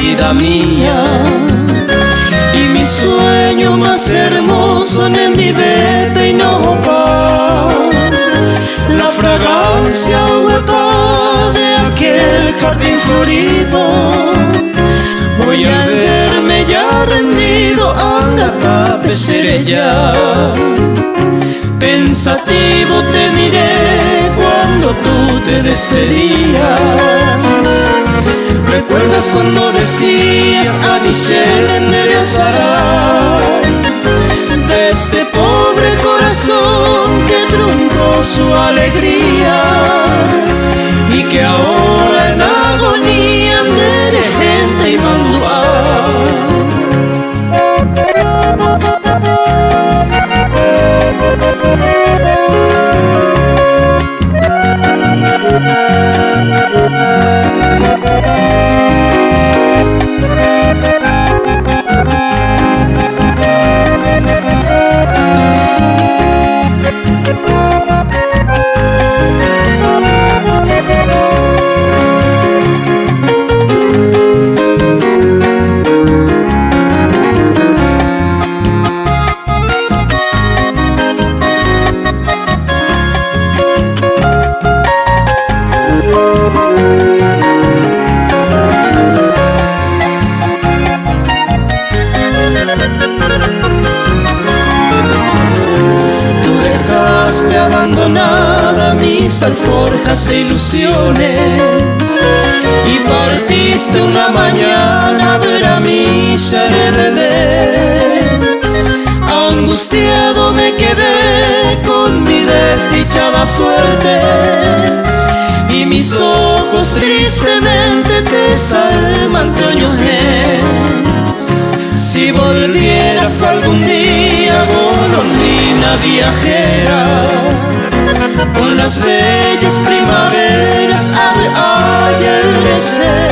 vida mía. Y mi sueño más hermoso en el de Peinopa, la fragancia hueca de aquel jardín florido. Voy a verme ya rendido, anda tapecere ya. Pensativo te miré cuando tú te despedías. ¿Recuerdas cuando decías a Michelle enderezará de este pobre corazón que truncó su alegría y que ahora en agonía andere gente y mandua? Abandonada mis alforjas e ilusiones y partiste una mañana a ver a mi bebé. Angustiado me quedé con mi desdichada suerte y mis ojos tristemente te salman toñojé. Si volvieras algún día, golondrina viajera, con las bellas primaveras ha de hallarse